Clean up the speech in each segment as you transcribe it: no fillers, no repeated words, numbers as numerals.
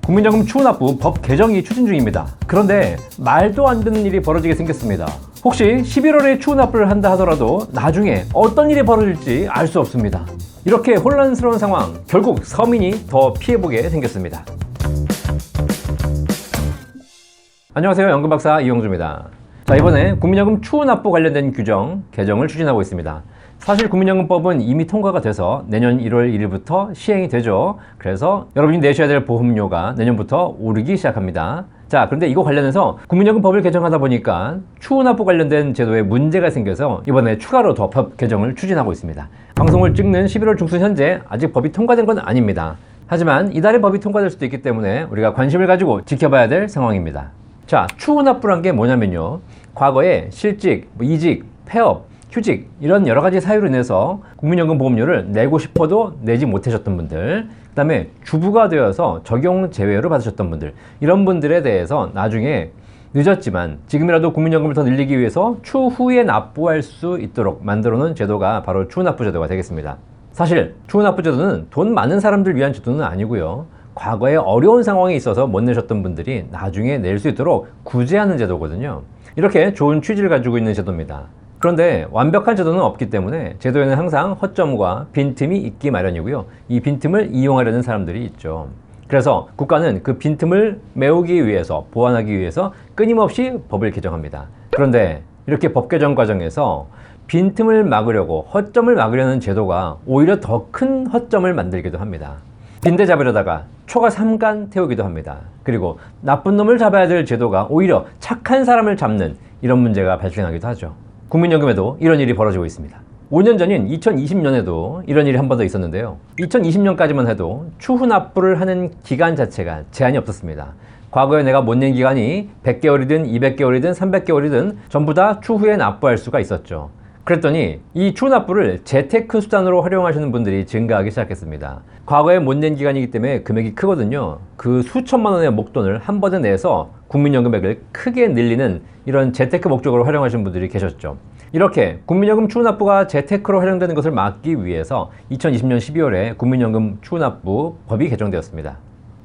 국민연금 추후납부 법 개정이 추진 중입니다. 그런데 말도 안 되는 일이 벌어지게 생겼습니다. 혹시 11월에 추후납부를 한다 하더라도 나중에 어떤 일이 벌어질지 알 수 없습니다. 이렇게 혼란스러운 상황, 결국 서민이 더 피해보게 생겼습니다. 안녕하세요. 연금박사 이용주입니다. 자, 이번에 국민연금 추후납부 관련된 규정 개정을 추진하고 있습니다. 사실 국민연금법은 이미 통과가 돼서 내년 1월 1일부터 시행이 되죠. 그래서 여러분이 내셔야 될 보험료가 내년부터 오르기 시작합니다. 자, 그런데 이거 관련해서 국민연금법을 개정하다 보니까 추후납부 관련된 제도에 문제가 생겨서 이번에 추가로 더 법 개정을 추진하고 있습니다. 방송을 찍는 11월 중순 현재 아직 법이 통과된 건 아닙니다. 하지만 이달에 법이 통과될 수도 있기 때문에 우리가 관심을 가지고 지켜봐야 될 상황입니다. 자, 추후납부란 게 뭐냐면요, 과거에 실직, 이직, 폐업, 휴직 이런 여러 가지 사유로 인해서 국민연금 보험료를 내고 싶어도 내지 못하셨던 분들, 그 다음에 주부가 되어서 적용 제외로 받으셨던 분들, 이런 분들에 대해서 나중에 늦었지만 지금이라도 국민연금을 더 늘리기 위해서 추후에 납부할 수 있도록 만들어 놓은 제도가 바로 추후납부 제도가 되겠습니다. 사실 추후납부 제도는 돈 많은 사람들 위한 제도는 아니고요, 과거에 어려운 상황에 있어서 못 내셨던 분들이 나중에 낼 수 있도록 구제하는 제도거든요. 이렇게 좋은 취지를 가지고 있는 제도입니다. 그런데 완벽한 제도는 없기 때문에 제도에는 항상 허점과 빈틈이 있기 마련이고요. 이 빈틈을 이용하려는 사람들이 있죠. 그래서 국가는 그 빈틈을 메우기 위해서, 보완하기 위해서 끊임없이 법을 개정합니다. 그런데 이렇게 법 개정 과정에서 빈틈을 막으려고, 허점을 막으려는 제도가 오히려 더 큰 허점을 만들기도 합니다. 빈대 잡으려다가 초가 삼간 태우기도 합니다. 그리고 나쁜 놈을 잡아야 될 제도가 오히려 착한 사람을 잡는 이런 문제가 발생하기도 하죠. 국민연금에도 이런 일이 벌어지고 있습니다. 5년 전인 2020년에도 이런 일이 한 번 더 있었는데요. 2020년까지만 해도 추후납부를 하는 기간 자체가 제한이 없었습니다. 과거에 내가 못 낸 기간이 100개월이든 200개월이든 300개월이든 전부 다 추후에 납부할 수가 있었죠. 그랬더니 이 추후납부를 재테크 수단으로 활용하시는 분들이 증가하기 시작했습니다. 과거에 못 낸 기간이기 때문에 금액이 크거든요. 그 수천만 원의 목돈을 한 번에 내서 국민연금액을 크게 늘리는 이런 재테크 목적으로 활용하시는 분들이 계셨죠. 이렇게 국민연금 추후납부가 재테크로 활용되는 것을 막기 위해서 2020년 12월에 국민연금 추후납부 법이 개정되었습니다.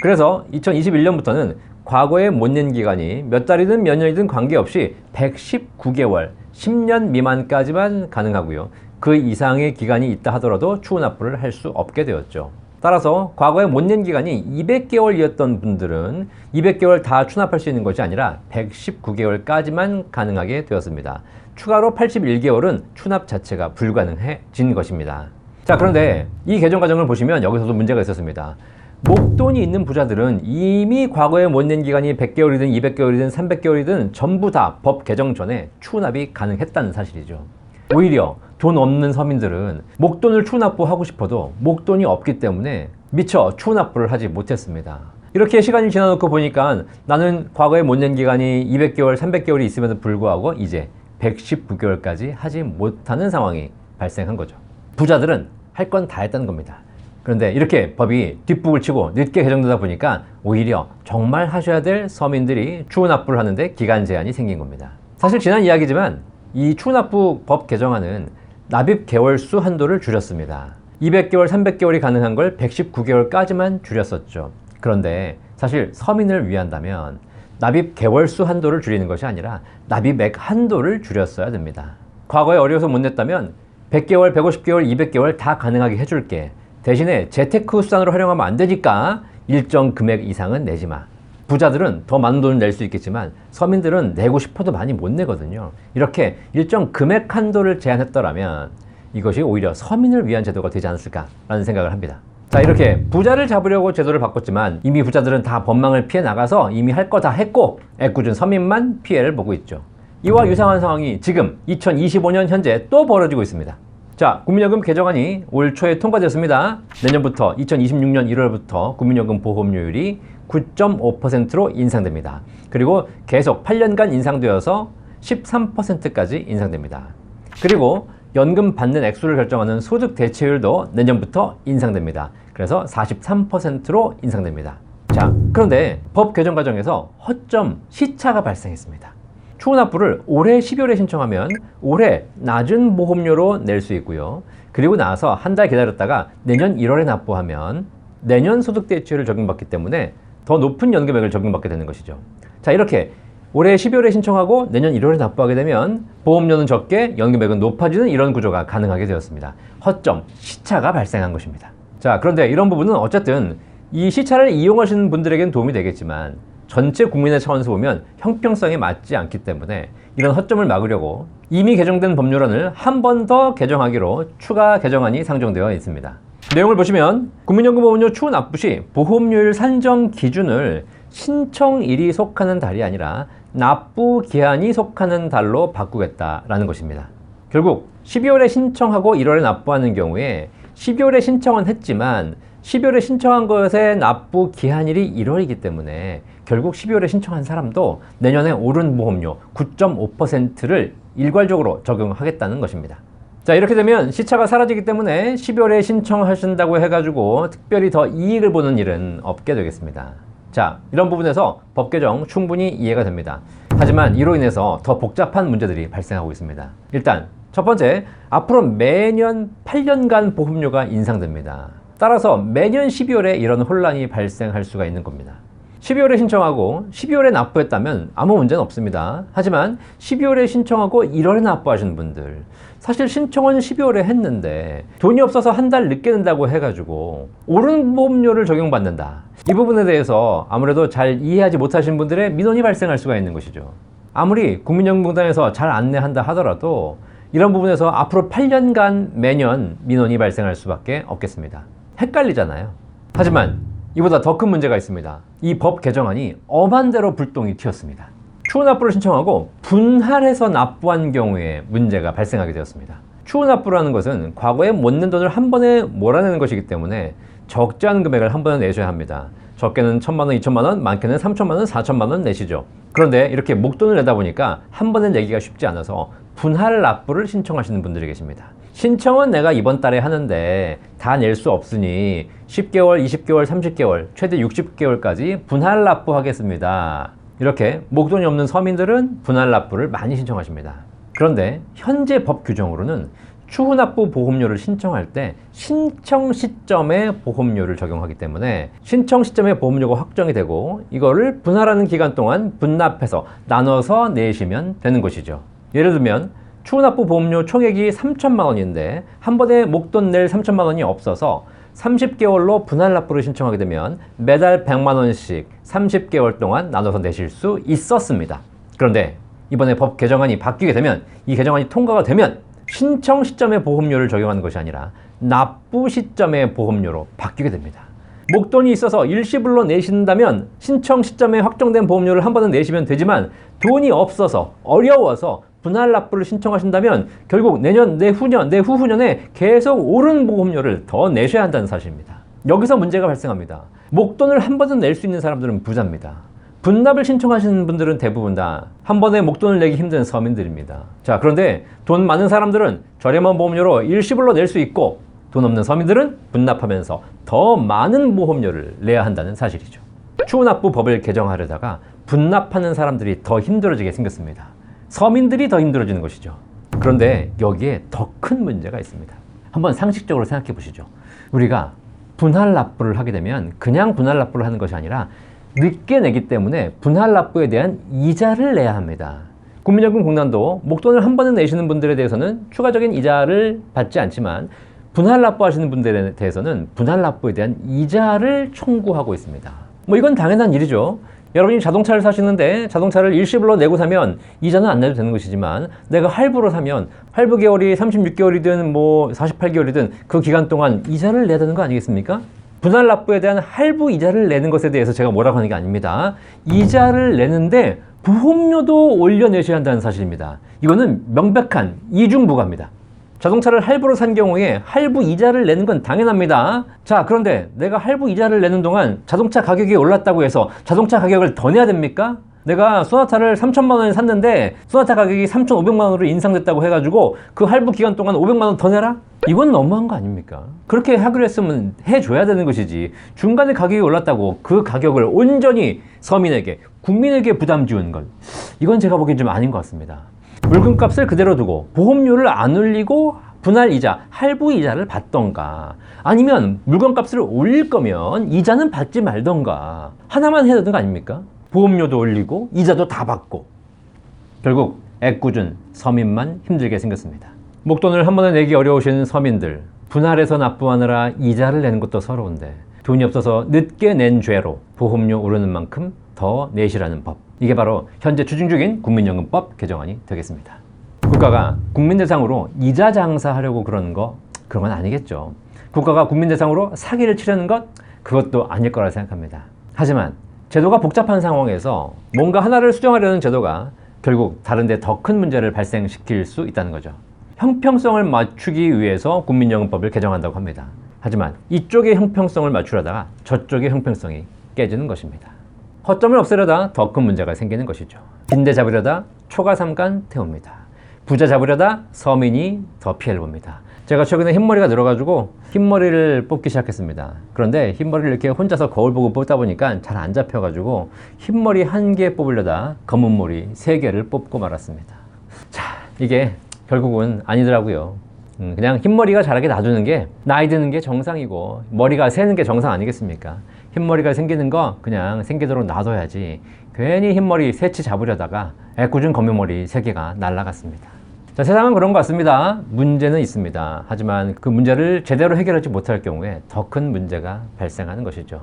그래서 2021년부터는 과거에 못 낸 기간이 몇 달이든 몇 년이든 관계없이 119개월, 10년 미만까지만 가능하고요. 그 이상의 기간이 있다 하더라도 추후납부를 할 수 없게 되었죠. 따라서 과거에 못 낸 기간이 200개월이었던 분들은 200개월 다 추납할 수 있는 것이 아니라 119개월까지만 가능하게 되었습니다. 추가로 81개월은 추납 자체가 불가능해진 것입니다. 자, 그런데 이 개정 과정을 보시면 여기서도 문제가 있었습니다. 목돈이 있는 부자들은 이미 과거에 못 낸 기간이 100개월이든 200개월이든 300개월이든 전부 다 법 개정 전에 추납이 가능했다는 사실이죠. 오히려 돈 없는 서민들은 목돈을 추납부하고 싶어도 목돈이 없기 때문에 미처 추납부를 하지 못했습니다. 이렇게 시간이 지나놓고 보니까 나는 과거에 못 낸 기간이 200개월, 300개월이 있음에도 불구하고 이제 119개월까지 하지 못하는 상황이 발생한 거죠. 부자들은 할 건 다 했다는 겁니다. 그런데 이렇게 법이 뒷북을 치고 늦게 개정되다 보니까 오히려 정말 하셔야 될 서민들이 추후납부를 하는데 기간 제한이 생긴 겁니다. 사실 지난 이야기지만 이 추후납부 법 개정안은 납입 개월 수 한도를 줄였습니다. 200개월, 300개월이 가능한 걸 119개월까지만 줄였었죠. 그런데 사실 서민을 위한다면 납입 개월 수 한도를 줄이는 것이 아니라 납입액 한도를 줄였어야 됩니다. 과거에 어려워서 못 냈다면 100개월, 150개월, 200개월 다 가능하게 해줄게. 대신에 재테크 수단으로 활용하면 안 되니까 일정 금액 이상은 내지 마. 부자들은 더 많은 돈을 낼 수 있겠지만 서민들은 내고 싶어도 많이 못 내거든요. 이렇게 일정 금액 한도를 제한했더라면 이것이 오히려 서민을 위한 제도가 되지 않았을까라는 생각을 합니다. 자, 이렇게 부자를 잡으려고 제도를 바꿨지만 이미 부자들은 다 법망을 피해 나가서 이미 할 거 다 했고 애꿎은 서민만 피해를 보고 있죠. 이와 유사한 상황이 지금 2025년 현재 또 벌어지고 있습니다. 자, 국민연금 개정안이 올 초에 통과됐습니다. 내년부터 2026년 1월부터 국민연금 보험료율이 9.5%로 인상됩니다. 그리고 계속 8년간 인상되어서 13%까지 인상됩니다. 그리고 연금 받는 액수를 결정하는 소득 대체율도 내년부터 인상됩니다. 그래서 43%로 인상됩니다. 자, 그런데 법 개정 과정에서 허점, 시차가 발생했습니다. 추후납부를 올해 12월에 신청하면 올해 낮은 보험료로 낼 수 있고요. 그리고 나서 한 달 기다렸다가 내년 1월에 납부하면 내년 소득 대체율을 적용받기 때문에 더 높은 연금액을 적용받게 되는 것이죠. 자, 이렇게 올해 12월에 신청하고 내년 1월에 납부하게 되면 보험료는 적게 연금액은 높아지는 이런 구조가 가능하게 되었습니다. 허점, 시차가 발생한 것입니다. 자, 그런데 이런 부분은 어쨌든 이 시차를 이용하시는 분들에겐 도움이 되겠지만 전체 국민의 차원에서 보면 형평성에 맞지 않기 때문에 이런 허점을 막으려고 이미 개정된 법률안을 한 번 더 개정하기로 추가 개정안이 상정되어 있습니다. 내용을 보시면 국민연금보험료 추후 납부 시 보험료율 산정 기준을 신청일이 속하는 달이 아니라 납부 기한이 속하는 달로 바꾸겠다라는 것입니다. 결국 12월에 신청하고 1월에 납부하는 경우에 12월에 신청은 했지만 12월에 신청한 것의 납부 기한일이 1월이기 때문에 결국 12월에 신청한 사람도 내년에 오른 보험료 9.5%를 일괄적으로 적용하겠다는 것입니다. 자, 이렇게 되면 시차가 사라지기 때문에 12월에 신청하신다고 해가지고 특별히 더 이익을 보는 일은 없게 되겠습니다. 자, 이런 부분에서 법 개정 충분히 이해가 됩니다. 하지만 이로 인해서 더 복잡한 문제들이 발생하고 있습니다. 일단 첫 번째, 앞으로 매년 8년간 보험료가 인상됩니다. 따라서 매년 12월에 이런 혼란이 발생할 수가 있는 겁니다. 12월에 신청하고 12월에 납부했다면 아무 문제는 없습니다. 하지만 12월에 신청하고 1월에 납부하시는 분들, 사실 신청은 12월에 했는데 돈이 없어서 한 달 늦게 낸다고 해가지고 오른 보험료를 적용받는다. 이 부분에 대해서 아무래도 잘 이해하지 못하신 분들의 민원이 발생할 수가 있는 것이죠. 아무리 국민연금공단에서 잘 안내한다 하더라도 이런 부분에서 앞으로 8년간 매년 민원이 발생할 수밖에 없겠습니다. 헷갈리잖아요. 하지만 이보다 더 큰 문제가 있습니다. 이 법 개정안이 엄한 대로 불똥이 튀었습니다. 추후 납부를 신청하고 분할해서 납부한 경우에 문제가 발생하게 되었습니다. 추후 납부라는 것은 과거에 못 낸 돈을 한 번에 몰아내는 것이기 때문에 적지 않은 금액을 한 번에 내셔야 합니다. 적게는 1,000만 원, 2,000만 원, 많게는 3,000만 원, 4,000만 원 내시죠. 그런데 이렇게 목돈을 내다 보니까 한 번에 내기가 쉽지 않아서 분할 납부를 신청하시는 분들이 계십니다. 신청은 내가 이번 달에 하는데 다 낼 수 없으니 10개월, 20개월, 30개월, 최대 60개월까지 분할 납부하겠습니다. 이렇게 목돈이 없는 서민들은 분할 납부를 많이 신청하십니다. 그런데 현재 법 규정으로는 추후 납부 보험료를 신청할 때 신청 시점에 보험료를 적용하기 때문에 신청 시점에 보험료가 확정이 되고 이거를 분할하는 기간 동안 분납해서 나눠서 내시면 되는 것이죠. 예를 들면 추후 납부 보험료 총액이 3,000만 원인데 한 번에 목돈 낼 3,000만 원이 없어서 30개월로 분할 납부를 신청하게 되면 매달 100만 원씩 30개월 동안 나눠서 내실 수 있었습니다. 그런데 이번에 법 개정안이 바뀌게 되면, 이 개정안이 통과가 되면 신청 시점의 보험료를 적용하는 것이 아니라 납부 시점의 보험료로 바뀌게 됩니다. 목돈이 있어서 일시불로 내신다면 신청 시점에 확정된 보험료를 한 번은 내시면 되지만 돈이 없어서 어려워서 분할 납부를 신청하신다면 결국 내년, 내후년, 내후후년에 계속 오른 보험료를 더 내셔야 한다는 사실입니다. 여기서 문제가 발생합니다. 목돈을 한 번은 낼 수 있는 사람들은 부자입니다. 분납을 신청하시는 분들은 대부분 다 한 번에 목돈을 내기 힘든 서민들입니다. 자, 그런데 돈 많은 사람들은 저렴한 보험료로 일시불로 낼 수 있고 돈 없는 서민들은 분납하면서 더 많은 보험료를 내야 한다는 사실이죠. 추후 납부 법을 개정하려다가 분납하는 사람들이 더 힘들어지게 생겼습니다. 서민들이 더 힘들어지는 것이죠. 그런데 여기에 더 큰 문제가 있습니다. 한번 상식적으로 생각해 보시죠. 우리가 분할 납부를 하게 되면 그냥 분할 납부를 하는 것이 아니라 늦게 내기 때문에 분할 납부에 대한 이자를 내야 합니다. 국민연금공단도 목돈을 한 번에 내시는 분들에 대해서는 추가적인 이자를 받지 않지만 분할 납부하시는 분들에 대해서는 분할 납부에 대한 이자를 청구하고 있습니다. 이건 당연한 일이죠. 여러분이 자동차를 사시는데 자동차를 일시불로 내고 사면 이자는 안 내도 되는 것이지만 내가 할부로 사면 할부 개월이 36개월이든 48개월이든 그 기간 동안 이자를 내야 되는 거 아니겠습니까? 분할 납부에 대한 할부 이자를 내는 것에 대해서 제가 뭐라고 하는 게 아닙니다. 이자를 내는데 보험료도 올려내셔야 한다는 사실입니다. 이거는 명백한 이중부가입니다. 자동차를 할부로 산 경우에 할부 이자를 내는 건 당연합니다. 자, 그런데 내가 할부 이자를 내는 동안 자동차 가격이 올랐다고 해서 자동차 가격을 더 내야 됩니까? 내가 소나타를 3,000만 원에 샀는데 소나타 가격이 3,500만 원으로 인상됐다고 해가지고 그 할부 기간 동안 500만 원 더 내라? 이건 너무한 거 아닙니까? 그렇게 하기로 했으면 해줘야 되는 것이지, 중간에 가격이 올랐다고 그 가격을 온전히 서민에게, 국민에게 부담 지우는 건 이건 제가 보기엔 좀 아닌 것 같습니다. 물건값을 그대로 두고 보험료를 안 올리고 분할 이자, 할부 이자를 받던가 아니면 물건값을 올릴 거면 이자는 받지 말던가 하나만 해야 되는 거 아닙니까? 보험료도 올리고 이자도 다 받고 결국 애꿎은 서민만 힘들게 생겼습니다. 목돈을 한 번에 내기 어려우신 서민들, 분할해서 납부하느라 이자를 내는 것도 서러운데 돈이 없어서 늦게 낸 죄로 보험료 오르는 만큼 더 내시라는 법. 이게 바로 현재 추진 중인 국민연금법 개정안이 되겠습니다. 국가가 국민 대상으로 이자 장사하려고 그러는 그런 건 아니겠죠. 국가가 국민 대상으로 사기를 치려는 것, 그것도 아닐 거라 생각합니다. 하지만 제도가 복잡한 상황에서 뭔가 하나를 수정하려는 제도가 결국 다른 데 더 큰 문제를 발생시킬 수 있다는 거죠. 형평성을 맞추기 위해서 국민연금법을 개정한다고 합니다. 하지만 이쪽의 형평성을 맞추려다가 저쪽의 형평성이 깨지는 것입니다. 허점을 없애려다 더 큰 문제가 생기는 것이죠. 빈대 잡으려다 초가 삼간 태웁니다. 부자 잡으려다 서민이 더 피해를 봅니다. 제가 최근에 흰머리가 늘어가지고 흰머리를 뽑기 시작했습니다. 그런데 흰머리를 이렇게 혼자서 거울 보고 뽑다 보니까 잘 안 잡혀가지고 흰머리 1개 뽑으려다 검은 머리 3개를 뽑고 말았습니다. 자, 이게 결국은 아니더라고요. 그냥 흰머리가 자라게 놔두는 게 나이 드는 게 정상이고 머리가 새는 게 정상 아니겠습니까? 흰머리가 생기는 거 그냥 생기도록 놔둬야지 괜히 흰머리 새치 잡으려다가 애꿎은 검은머리 3개가 날아갔습니다. 자, 세상은 그런 것 같습니다. 문제는 있습니다. 하지만 그 문제를 제대로 해결하지 못할 경우에 더 큰 문제가 발생하는 것이죠.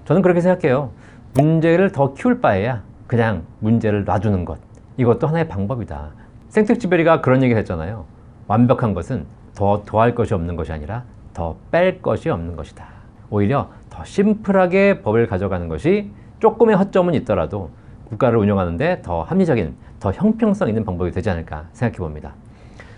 저는 그렇게 생각해요. 문제를 더 키울 바에야 그냥 문제를 놔두는 것, 이것도 하나의 방법이다. 생텍쥐베리가 그런 얘기를 했잖아요. 완벽한 것은 더 더할 것이 없는 것이 아니라 더 뺄 것이 없는 것이다. 오히려 더 심플하게 법을 가져가는 것이 조금의 허점은 있더라도 국가를 운영하는데 더 합리적인, 더 형평성 있는 방법이 되지 않을까 생각해 봅니다.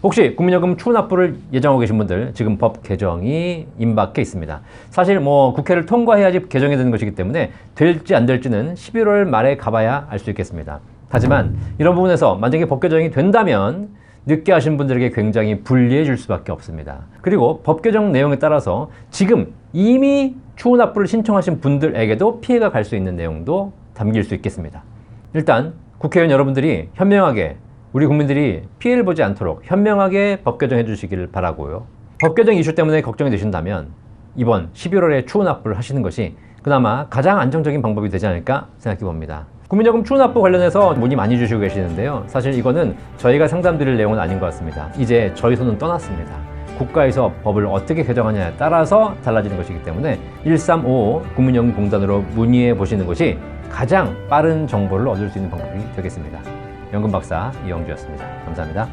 혹시 국민연금 추후 납부를 예정하고 계신 분들, 지금 법 개정이 임박해 있습니다. 사실 국회를 통과해야지 개정이 되는 것이기 때문에 될지 안 될지는 11월 말에 가봐야 알 수 있겠습니다. 하지만 이런 부분에서 만약에 법 개정이 된다면 늦게 하신 분들에게 굉장히 불리해 질 수밖에 없습니다. 그리고 법 개정 내용에 따라서 지금 이미 추후 납부를 신청하신 분들에게도 피해가 갈 수 있는 내용도 담길 수 있겠습니다. 일단 국회의원 여러분들이 현명하게, 우리 국민들이 피해를 보지 않도록 현명하게 법 개정해 주시기를 바라고요. 법 개정 이슈 때문에 걱정이 되신다면 이번 11월에 추후 납부를 하시는 것이 그나마 가장 안정적인 방법이 되지 않을까 생각해 봅니다. 국민연금 추후 납부 관련해서 문의 많이 주시고 계시는데요. 사실 이거는 저희가 상담드릴 내용은 아닌 것 같습니다. 이제 저희 손은 떠났습니다. 국가에서 법을 어떻게 개정하냐에 따라서 달라지는 것이기 때문에 1355 국민연금공단으로 문의해 보시는 것이 가장 빠른 정보를 얻을 수 있는 방법이 되겠습니다. 연금박사 이영주였습니다. 감사합니다.